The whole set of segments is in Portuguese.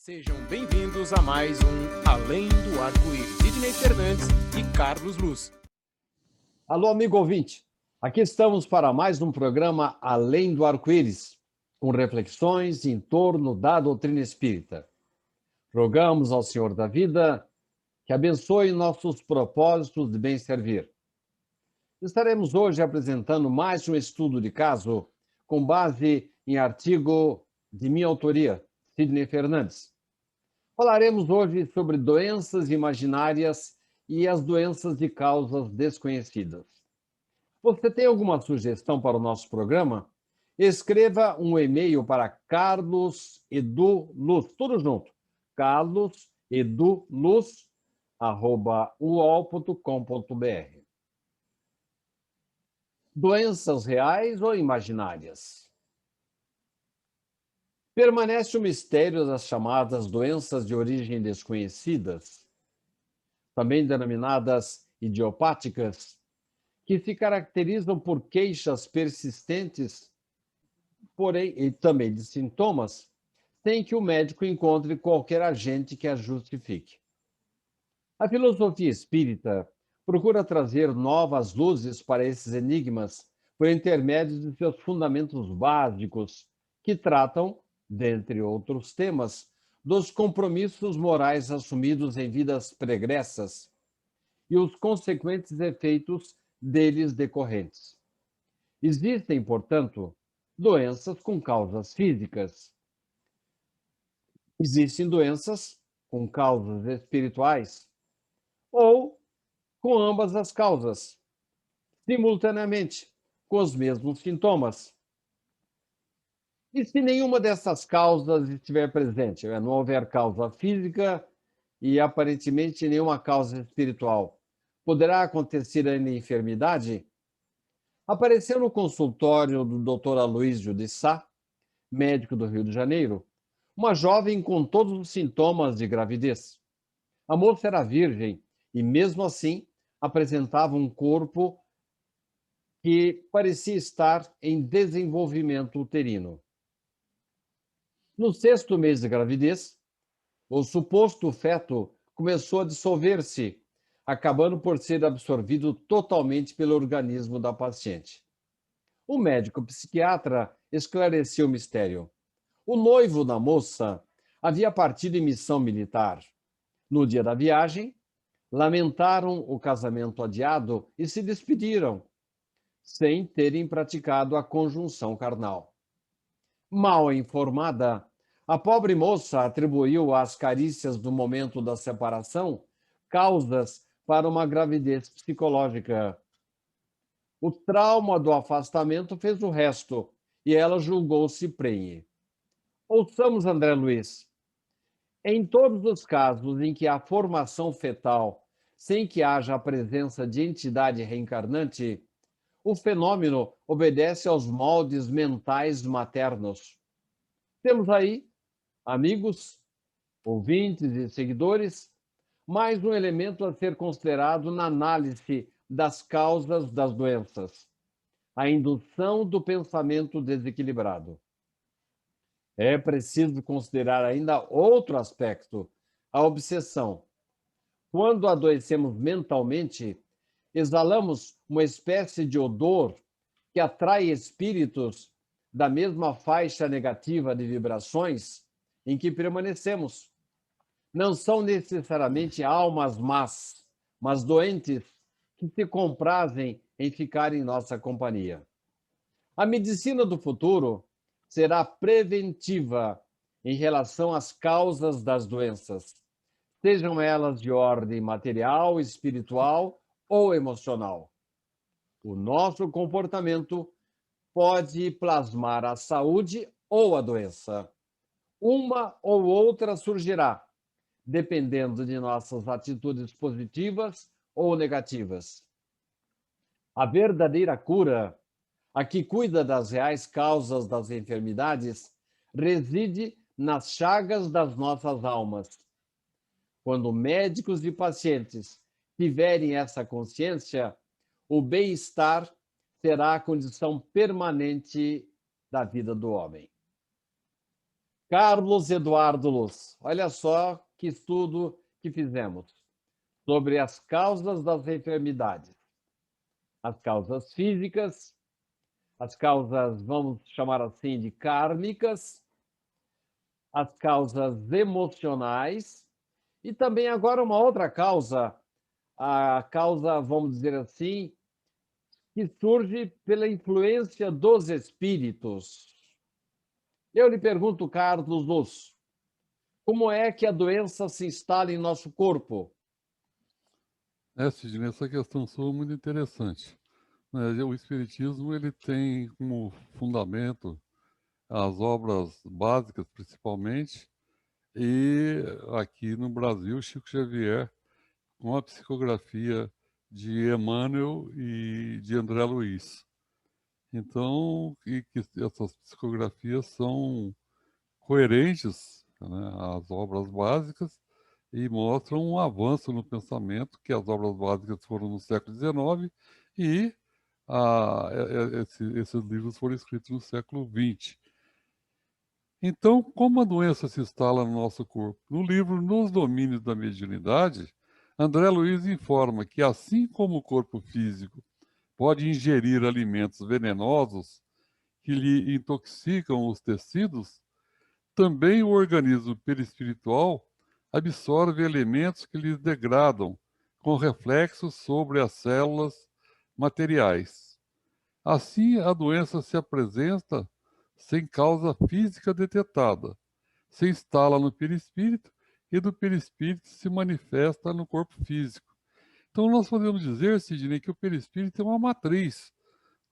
Sejam bem-vindos a mais um Além do Arco-Íris. Sidney Fernandes e Carlos Luz. Alô, amigo ouvinte. Aqui estamos para mais um programa Além do Arco-Íris, com reflexões em torno da doutrina espírita. Rogamos ao Senhor da vida que abençoe nossos propósitos de bem servir. Estaremos hoje apresentando mais um estudo de caso com base em artigo de minha autoria, Sidney Fernandes. Falaremos hoje sobre doenças imaginárias e as doenças de causas desconhecidas. Você tem alguma sugestão para o nosso programa? Escreva um e-mail para carloseduluz, tudo junto, carloseduluz@uol.com.br. Doenças reais ou imaginárias? Permanece o mistério das chamadas doenças de origem desconhecidas, também denominadas idiopáticas, que se caracterizam por queixas persistentes, porém, e também de sintomas, sem que o médico encontre qualquer agente que as justifique. A filosofia espírita procura trazer novas luzes para esses enigmas por intermédio de seus fundamentos básicos, que tratam, dentre outros temas, dos compromissos morais assumidos em vidas pregressas e os consequentes efeitos deles decorrentes. Existem, portanto, doenças com causas físicas. Existem doenças com causas espirituais ou com ambas as causas, simultaneamente, com os mesmos sintomas. E se nenhuma dessas causas estiver presente, não houver causa física e aparentemente nenhuma causa espiritual, poderá acontecer a enfermidade? Apareceu no consultório do Dr. Aloísio de Sá, médico do Rio de Janeiro, uma jovem com todos os sintomas de gravidez. A moça era virgem e, mesmo assim, apresentava um corpo que parecia estar em desenvolvimento uterino. No 6º mês de gravidez, o suposto feto começou a dissolver-se, acabando por ser absorvido totalmente pelo organismo da paciente. O médico psiquiatra esclareceu o mistério. O noivo da moça havia partido em missão militar. No dia da viagem, lamentaram o casamento adiado e se despediram, sem terem praticado a conjunção carnal. Mal informada, a pobre moça atribuiu às carícias do momento da separação causas para uma gravidez psicológica. O trauma do afastamento fez o resto e ela julgou-se prenhe. Ouçamos André Luiz. Em todos os casos em que há formação fetal sem que haja a presença de entidade reencarnante, o fenômeno obedece aos moldes mentais maternos. Temos aí, amigos, ouvintes e seguidores, mais um elemento a ser considerado na análise das causas das doenças: a indução do pensamento desequilibrado. É preciso considerar ainda outro aspecto: a obsessão. Quando adoecemos mentalmente, exalamos uma espécie de odor que atrai espíritos da mesma faixa negativa de vibrações em que permanecemos. Não são necessariamente almas más, mas doentes que se comprazem em ficar em nossa companhia. A medicina do futuro será preventiva em relação às causas das doenças, sejam elas de ordem material, espiritual ou emocional. O nosso comportamento pode plasmar a saúde ou a doença. Uma ou outra surgirá, dependendo de nossas atitudes positivas ou negativas. A verdadeira cura, a que cuida das reais causas das enfermidades, reside nas chagas das nossas almas. Quando médicos e pacientes tiverem essa consciência, o bem-estar será a condição permanente da vida do homem. Carlos Eduardo Luz, olha só que estudo que fizemos sobre as causas das enfermidades. As causas físicas, as causas, vamos chamar assim, de kármicas, as causas emocionais e também agora uma outra causa, a causa, vamos dizer assim, que surge pela influência dos espíritos. Eu lhe pergunto, Carlos Luz, como é que a doença se instala em nosso corpo? Sidney, essa questão sua é muito interessante. Né? O Espiritismo ele tem como fundamento as obras básicas, principalmente, e aqui no Brasil, Chico Xavier, com a psicografia de Emmanuel e de André Luiz. Então, e que essas psicografias são coerentes, né, às obras básicas e mostram um avanço no pensamento, que as obras básicas foram no século XIX e esses livros foram escritos no século XX. Então, como a doença se instala no nosso corpo? No livro Nos Domínios da Mediunidade, André Luiz informa que, assim como o corpo físico pode ingerir alimentos venenosos que lhe intoxicam os tecidos, também o organismo perispiritual absorve elementos que lhes degradam, com reflexos sobre as células materiais. Assim, a doença se apresenta sem causa física detetada, se instala no perispírito e do perispírito se manifesta no corpo físico. Então, nós podemos dizer, Sidney, que o perispírito é uma matriz,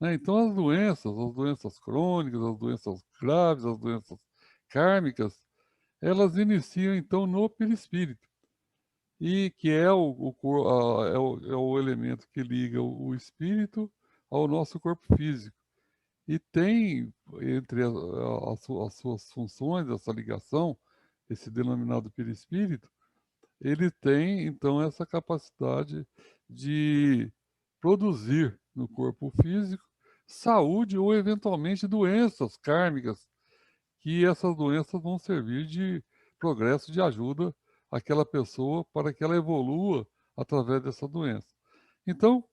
né? Então, as doenças crônicas, as doenças graves, as doenças kármicas, elas iniciam, então, no perispírito, e que é é o elemento que liga o espírito ao nosso corpo físico. E tem, entre as suas funções, essa ligação, esse denominado perispírito, ele tem, então, essa capacidade de produzir no corpo físico saúde ou, eventualmente, doenças kármicas, que essas doenças vão servir de progresso, de ajuda àquela pessoa para que ela evolua através dessa doença. Então,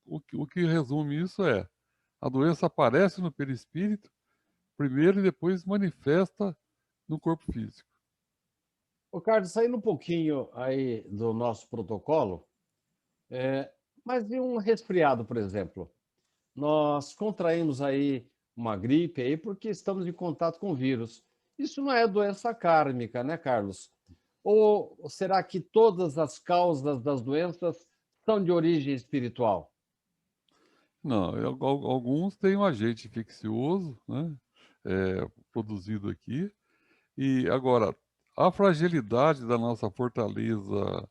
o que resume isso é: a doença aparece no perispírito primeiro e depois manifesta no corpo físico. Ô, Carlos, saindo um pouquinho aí do nosso protocolo, mas e um resfriado, por exemplo? Nós contraímos aí uma gripe aí porque estamos em contato com o vírus. Isso não é doença kármica, né, Carlos? Ou será que todas as causas das doenças são de origem espiritual? Não, alguns têm um agente infeccioso, né, produzido aqui, e agora, a fragilidade da nossa fortaleza,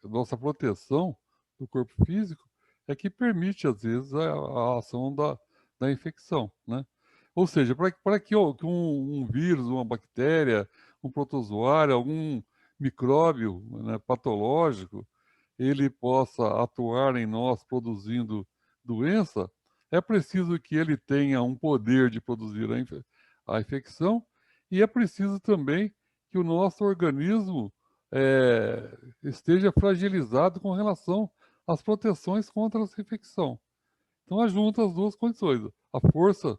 nossa proteção do corpo físico, é que permite, às vezes, a ação da infecção, né? Ou seja, para que um vírus, uma bactéria, um protozoário, algum micróbio, né, patológico, ele possa atuar em nós produzindo doença, é preciso que ele tenha um poder de produzir a infecção e é preciso também que o nosso organismo esteja fragilizado com relação às proteções contra essa infecção. Então, junta as duas condições, a força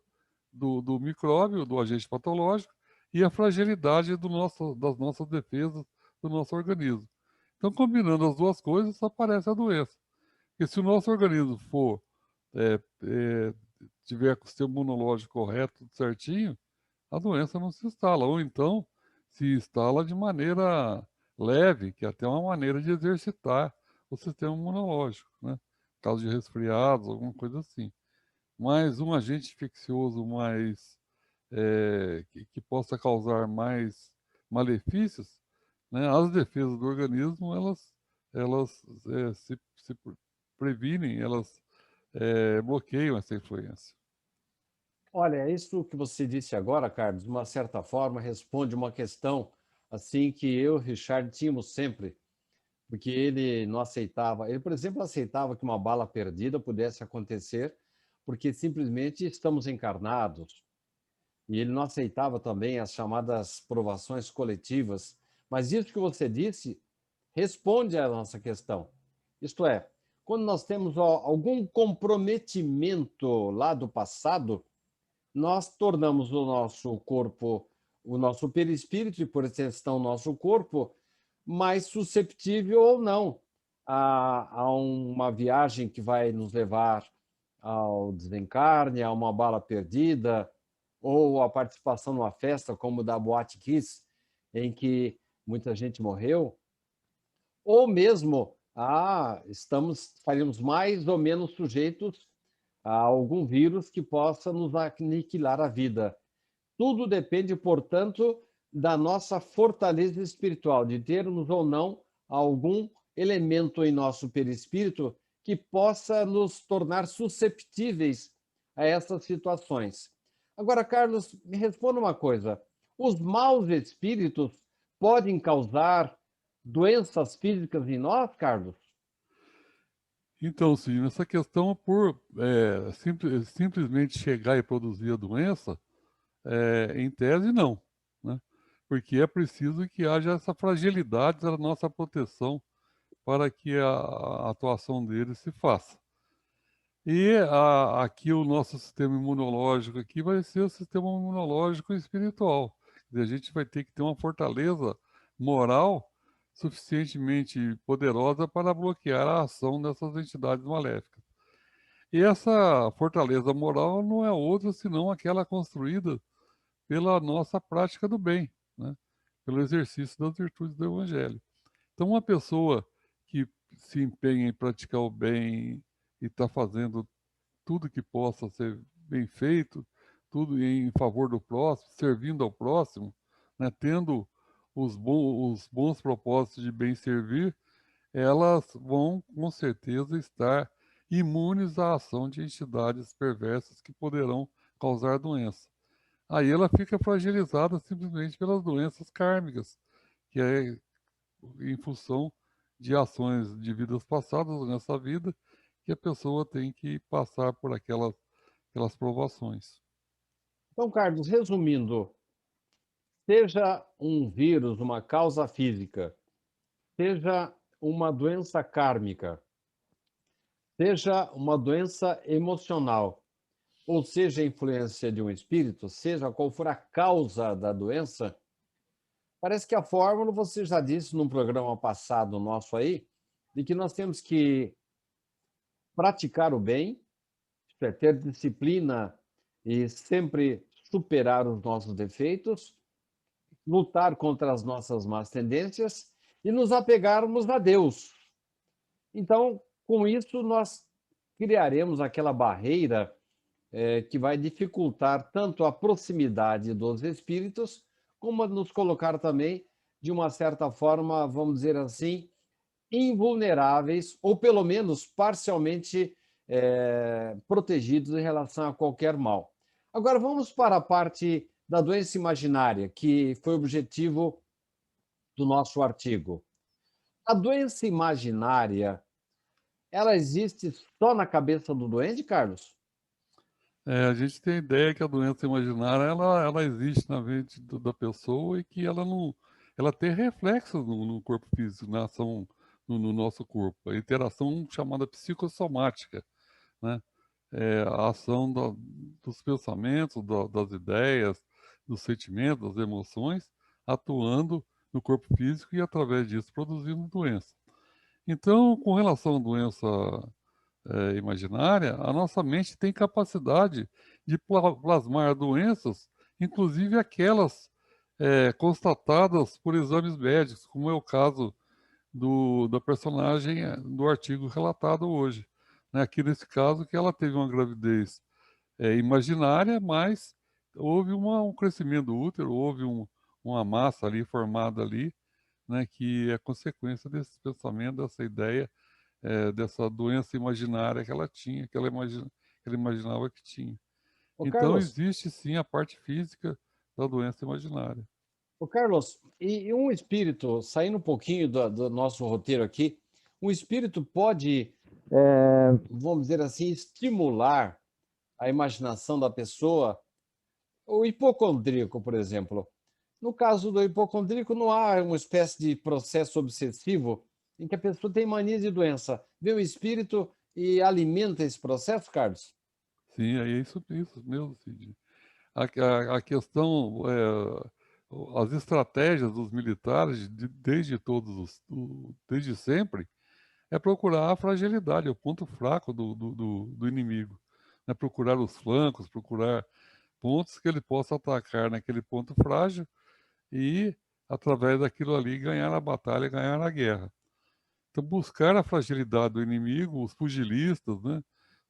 do micróbio, do agente patológico, e a fragilidade das nossas defesas do nosso organismo. Então, combinando as duas coisas, aparece a doença. Porque se o nosso organismo é, é, tiver com o sistema imunológico correto, tudo certinho, a doença não se instala. Ou então, se instala de maneira leve, que é até uma maneira de exercitar o sistema imunológico, né? Caso de resfriados, alguma coisa assim. Mas um agente infeccioso mais que possa causar mais malefícios, né, as defesas do organismo, elas se previnem, elas bloqueiam essa influência. Olha, isso que você disse agora, Carlos, de uma certa forma responde uma questão assim que eu e o Richard tínhamos sempre, porque ele não aceitava, ele, por exemplo, aceitava que uma bala perdida pudesse acontecer, porque simplesmente estamos encarnados. e ele não aceitava também as chamadas provações coletivas. Mas isso que você disse responde à nossa questão. Isto é, quando nós temos algum comprometimento lá do passado, nós tornamos o nosso corpo, o nosso perispírito, e por extensão o nosso corpo, mais susceptível ou não a uma viagem que vai nos levar ao desencarne, a uma bala perdida, ou a participação numa festa como da Boate Kiss, em que muita gente morreu, ou mesmo faríamos mais ou menos sujeitos a algum vírus que possa nos aniquilar a vida. Tudo depende, portanto, da nossa fortaleza espiritual, de termos ou não algum elemento em nosso perispírito que possa nos tornar susceptíveis a essas situações. Agora, Carlos, me responda uma coisa: os maus espíritos podem causar doenças físicas em nós, Carlos? Então, sim, nessa questão, por simplesmente chegar e produzir a doença, em tese, não, né? Porque é preciso que haja essa fragilidade da nossa proteção para que a atuação deles se faça. E aqui o nosso sistema imunológico aqui vai ser o sistema imunológico espiritual. Quer dizer, a gente vai ter que ter uma fortaleza moral suficientemente poderosa para bloquear a ação dessas entidades maléficas. E essa fortaleza moral não é outra senão aquela construída pela nossa prática do bem, né? Pelo exercício das virtudes do Evangelho. Então, uma pessoa que se empenha em praticar o bem e está fazendo tudo que possa ser bem feito, tudo em favor do próximo, servindo ao próximo, né, tendo os bons propósitos de bem servir, elas vão com certeza estar imunes à ação de entidades perversas que poderão causar doença. Aí ela fica fragilizada simplesmente pelas doenças kármicas, que é em função de ações de vidas passadas nessa vida, que a pessoa tem que passar por aquelas provações. Então, Carlos, resumindo, seja um vírus uma causa física, seja uma doença kármica, seja uma doença emocional, ou seja, a influência de um espírito, seja qual for a causa da doença, parece que a fórmula você já disse num programa passado nosso aí, de que nós temos que praticar o bem, ter disciplina e sempre superar os nossos defeitos, lutar contra as nossas más tendências e nos apegarmos a Deus. Então, com isso, nós criaremos aquela barreira que vai dificultar tanto a proximidade dos espíritos, como nos colocar também, de uma certa forma, vamos dizer assim, invulneráveis, ou pelo menos parcialmente protegidos em relação a qualquer mal. Agora, vamos para a parte da doença imaginária, que foi o objetivo do nosso artigo. A doença imaginária, ela existe só na cabeça do doente, Carlos? A gente tem a ideia que a doença imaginária ela existe na mente da pessoa e que ela tem reflexos no corpo físico, na ação no nosso corpo. A interação chamada psicossomática, né? A ação dos pensamentos, das ideias, dos sentimentos, das emoções, atuando no corpo físico e, através disso, produzindo doença. Então, com relação à doença imaginária, a nossa mente tem capacidade de plasmar doenças, inclusive aquelas constatadas por exames médicos, como é o caso da personagem do artigo relatado hoje. Né? Aqui nesse caso, que ela teve uma gravidez imaginária, mas houve um crescimento do útero, houve uma massa ali formada ali, né, que é consequência desse pensamento, dessa ideia, dessa doença imaginária que ela tinha, que ela imaginava que tinha. Ô, Então, Carlos, existe sim a parte física da doença imaginária. e um espírito, saindo um pouquinho do nosso roteiro aqui, um espírito pode, vamos dizer assim, estimular a imaginação da pessoa, O hipocondríaco, por exemplo. No caso do hipocondríaco, não há uma espécie de processo obsessivo em que a pessoa tem mania de doença, vê o espírito e alimenta esse processo, Carlos? Sim, é isso mesmo, Cid. A questão, as estratégias dos militares, desde desde sempre, é procurar a fragilidade, é o ponto fraco do inimigo. É procurar os flancos, procurar pontos que ele possa atacar naquele ponto frágil e, através daquilo ali, ganhar a batalha, ganhar a guerra. Então, buscar a fragilidade do inimigo, os pugilistas, né?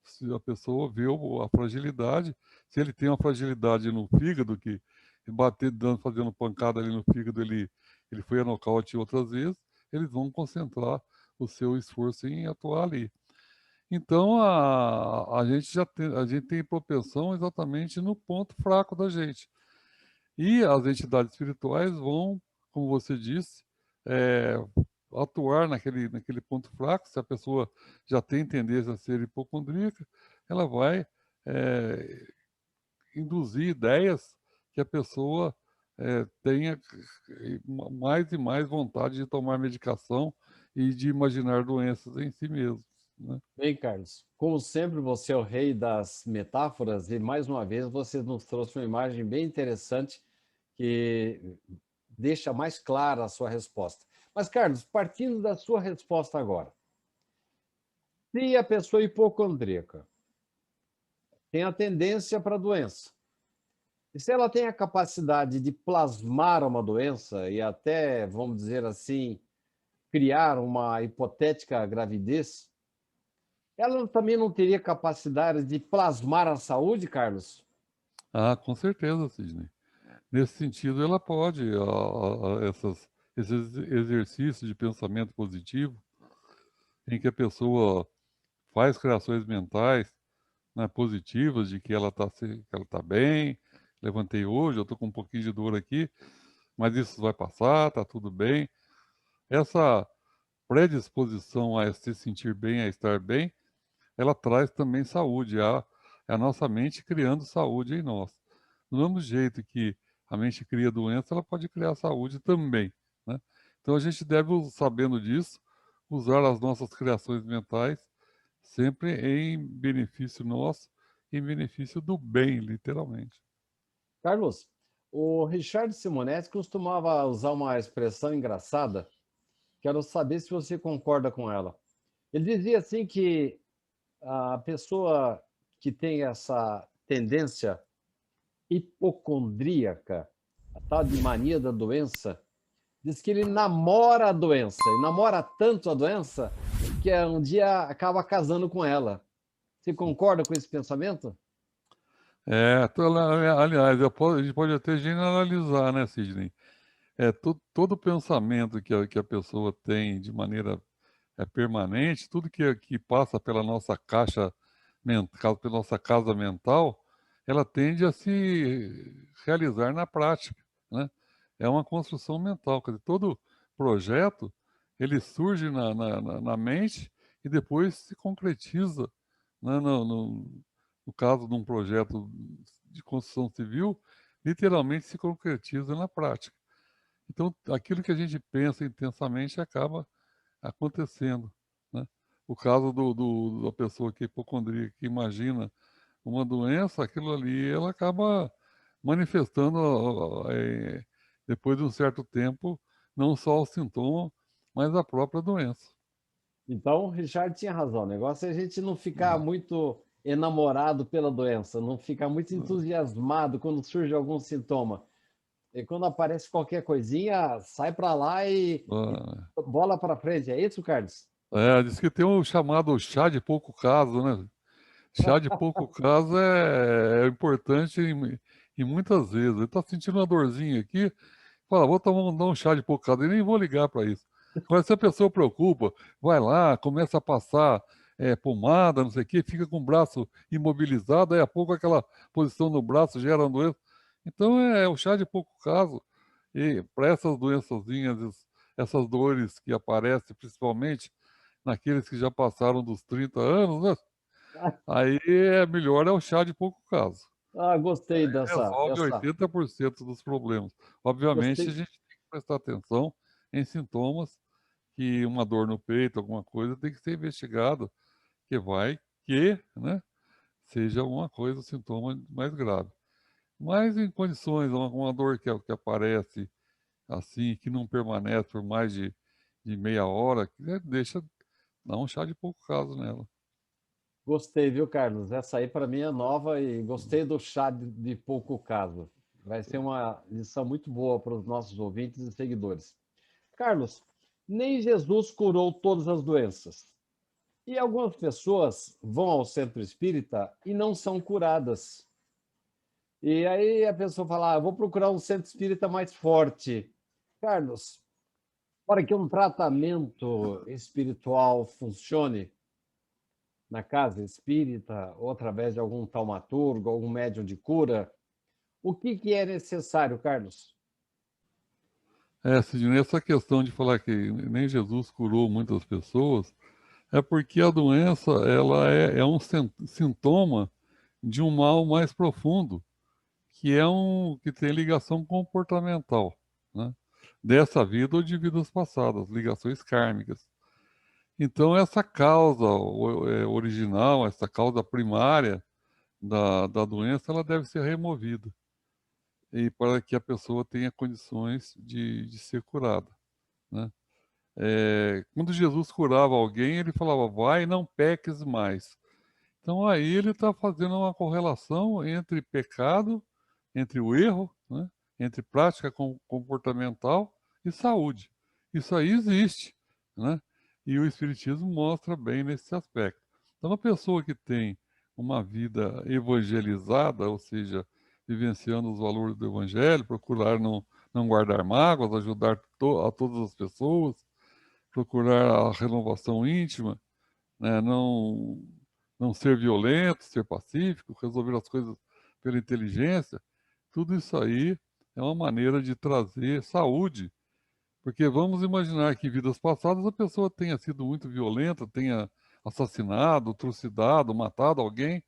Se a pessoa vê a fragilidade, se ele tem uma fragilidade no fígado, que bater, fazendo pancada ali no fígado, ele foi a nocaute outras vezes, eles vão concentrar o seu esforço em atuar ali. Então, a gente tem propensão exatamente no ponto fraco da gente. E as entidades espirituais vão, como você disse, eh, atuar naquele ponto fraco. Se a pessoa já tem tendência a ser hipocondríaca, ela vai induzir ideias que a pessoa tenha mais e mais vontade de tomar medicação e de imaginar doenças em si mesmo, né? Bem, Carlos, como sempre, você é o rei das metáforas e, mais uma vez, você nos trouxe uma imagem bem interessante que deixa mais clara a sua resposta. Mas, Carlos, partindo da sua resposta agora, se a pessoa é hipocondríaca tem a tendência para a doença, e se ela tem a capacidade de plasmar uma doença e até, vamos dizer assim, criar uma hipotética gravidez, ela também não teria capacidade de plasmar a saúde, Carlos? Ah, com certeza, Sidney. Nesse sentido, ela pode, esses exercícios de pensamento positivo, em que a pessoa faz criações mentais, né, positivas, de que que ela tá bem, levantei hoje, eu estou com um pouquinho de dor aqui, mas isso vai passar, tá tudo bem. Essa predisposição a se sentir bem, a estar bem, ela traz também saúde, é a nossa mente criando saúde em nós. Do mesmo jeito que a mente cria doença, ela pode criar saúde também, né? Então a gente deve, sabendo disso, usar as nossas criações mentais sempre em benefício nosso, em benefício do bem, literalmente. Carlos, o Richard Simonetti costumava usar uma expressão engraçada. Quero saber se você concorda com ela. Ele dizia assim que a pessoa que tem essa tendência hipocondríaca, a tal de mania da doença, diz que ele namora a doença, e namora tanto a doença que um dia acaba casando com ela. Você concorda com esse pensamento? Aliás, a gente pode até generalizar, né, Sidney? Todo pensamento que a pessoa tem de maneira permanente, tudo que passa pela nossa caixa mental, pela nossa casa mental, ela tende a se realizar na prática, né? É uma construção mental, quer dizer, todo projeto, ele surge na mente e depois se concretiza, né, no caso de um projeto de construção civil, literalmente se concretiza na prática. Então, aquilo que a gente pensa intensamente acaba acontecendo, né? O caso da pessoa que é hipocondríaca, que imagina uma doença, aquilo ali, ela acaba manifestando, depois de um certo tempo, não só o sintoma, mas a própria doença. Então, o Richard tinha razão. O negócio é a gente não ficar muito enamorado pela doença, não ficar muito entusiasmado quando surge algum sintoma. E quando aparece qualquer coisinha, sai para lá e Ah, bola para frente. É isso, Carlos? diz que tem um chamado chá de pouco caso, né? Chá de pouco caso é importante em muitas vezes. Ele está sentindo uma dorzinha aqui, fala, vou dar um chá de pouco caso, e nem vou ligar para isso. Agora, se a pessoa preocupa, vai lá, começa a passar pomada, não sei o quê, fica com o braço imobilizado, aí a pouco aquela posição no braço gera uma doença. Então é o chá de pouco caso. E para essas doençazinhas, essas dores que aparecem, principalmente naqueles que já passaram dos 30 anos, né? Aí melhor é o chá de pouco caso. Ah, gostei Resolve 80% dos problemas. Obviamente, a gostei, gente tem que prestar atenção em sintomas, que uma dor no peito, alguma coisa, tem que ser investigado, que vai que, né, seja alguma coisa, um sintoma mais grave. Mas em condições, uma dor que aparece assim, que não permanece por mais de meia hora, que, né, deixa, dá um chá de pouco caso nela. gostei, viu, Carlos? Essa aí para mim é nova e gostei do chá de pouco caso. Vai ser uma lição muito boa para os nossos ouvintes e seguidores. Carlos, nem Jesus curou todas as doenças. E algumas pessoas vão ao centro espírita e não são curadas. E aí a pessoa fala: vou procurar um centro espírita mais forte. Carlos, para que um tratamento espiritual funcione na casa espírita ou através de algum taumaturgo, algum médium de cura, o que é necessário, Carlos? Sidney, essa questão de falar que nem Jesus curou muitas pessoas, é porque a doença ela é um sintoma de um mal mais profundo, que tem ligação comportamental, né? Dessa vida ou de vidas passadas, ligações kármicas. Então, essa causa original, essa causa primária da doença, ela deve ser removida, e para que a pessoa tenha condições de ser curada, né? Quando Jesus curava alguém, ele falava, vai, não peques mais. Então aí ele está fazendo uma correlação entre pecado, entre o erro, né? Entre prática comportamental e saúde. Isso aí existe, né? E o Espiritismo mostra bem nesse aspecto. Então, uma pessoa que tem uma vida evangelizada, ou seja, vivenciando os valores do Evangelho, procurar não guardar mágoas, ajudar a todas as pessoas, procurar a renovação íntima, né? Não ser violento, ser pacífico, resolver as coisas pela inteligência, tudo isso aí é uma maneira de trazer saúde, porque vamos imaginar que em vidas passadas a pessoa tenha sido muito violenta, tenha assassinado, trucidado, matado alguém,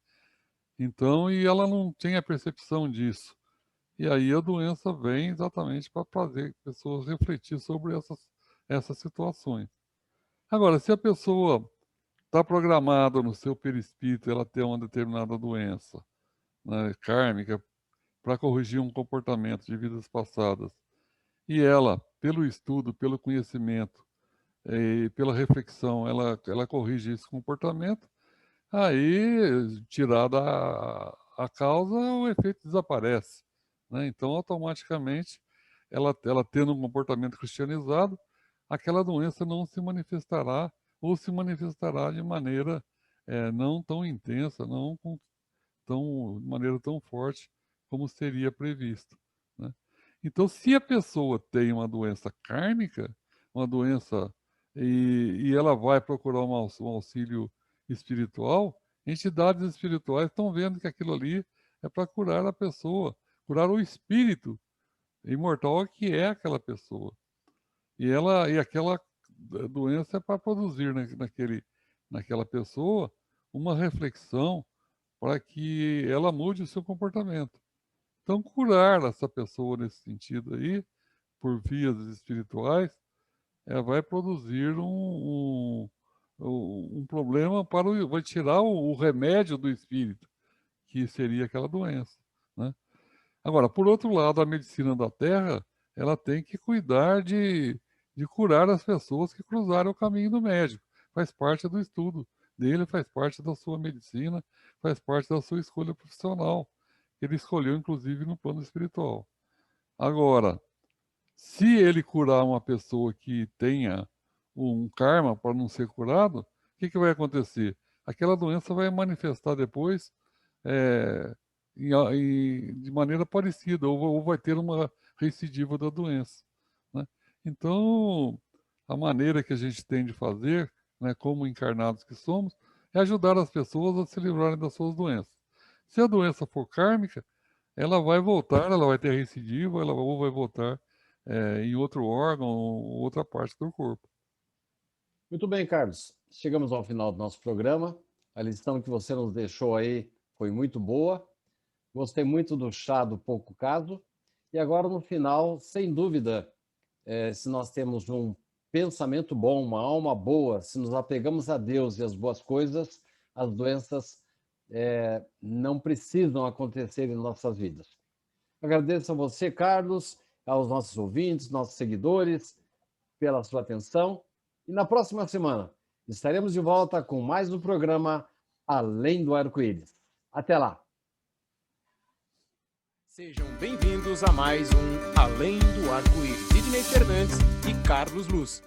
então, e ela não tem a percepção disso. E aí a doença vem exatamente para fazer pessoas refletir sobre essas situações. Agora, se a pessoa está programada no seu perispírito ela ter uma determinada doença, né, kármica, para corrigir um comportamento de vidas passadas, e ela, pelo estudo, pelo conhecimento e pela reflexão, ela corrige esse comportamento, aí, tirada a causa, o efeito desaparece, né? Então, automaticamente, ela tendo um comportamento cristianizado, aquela doença não se manifestará ou se manifestará de maneira não tão intensa, não com de maneira tão forte como seria previsto, né? Então, se a pessoa tem uma doença kármica, uma doença, e ela vai procurar um auxílio espiritual, entidades espirituais estão vendo que aquilo ali é para curar a pessoa, curar o espírito imortal que é aquela pessoa. E aquela doença é para produzir naquela pessoa uma reflexão para que ela mude o seu comportamento. Então, curar essa pessoa nesse sentido aí, por vias espirituais, vai produzir um problema vai tirar o remédio do espírito, que seria aquela doença, né? Agora, por outro lado, a medicina da Terra, ela tem que cuidar de curar as pessoas que cruzaram o caminho do médico. Faz parte do estudo dele, faz parte da sua medicina, faz parte da sua escolha profissional. Ele escolheu, inclusive, no plano espiritual. Agora, se ele curar uma pessoa que tenha um karma para não ser curado, o que vai acontecer? Aquela doença vai manifestar depois é, de maneira parecida, ou vai ter uma recidiva da doença, né? Então, a maneira que a gente tem de fazer, né, como encarnados que somos, é ajudar as pessoas a se livrarem das suas doenças. Se a doença for kármica, ela vai voltar, ela vai ter recidiva, ela ou vai voltar em outro órgão ou outra parte do corpo. Muito bem, Carlos. Chegamos ao final do nosso programa. A lição que você nos deixou aí foi muito boa. Gostei muito do chá do pouco caso. E agora, no final, sem dúvida, se nós temos um pensamento bom, uma alma boa, se nos apegamos a Deus e às boas coisas, as doenças não precisam acontecer em nossas vidas. Agradeço a você, Carlos, aos nossos ouvintes, nossos seguidores, pela sua atenção. E na próxima semana estaremos de volta com mais um programa Além do Arco-Íris. Até lá! Sejam bem-vindos a mais um Além do Arco-Íris. Sidney Fernandes e Carlos Luz.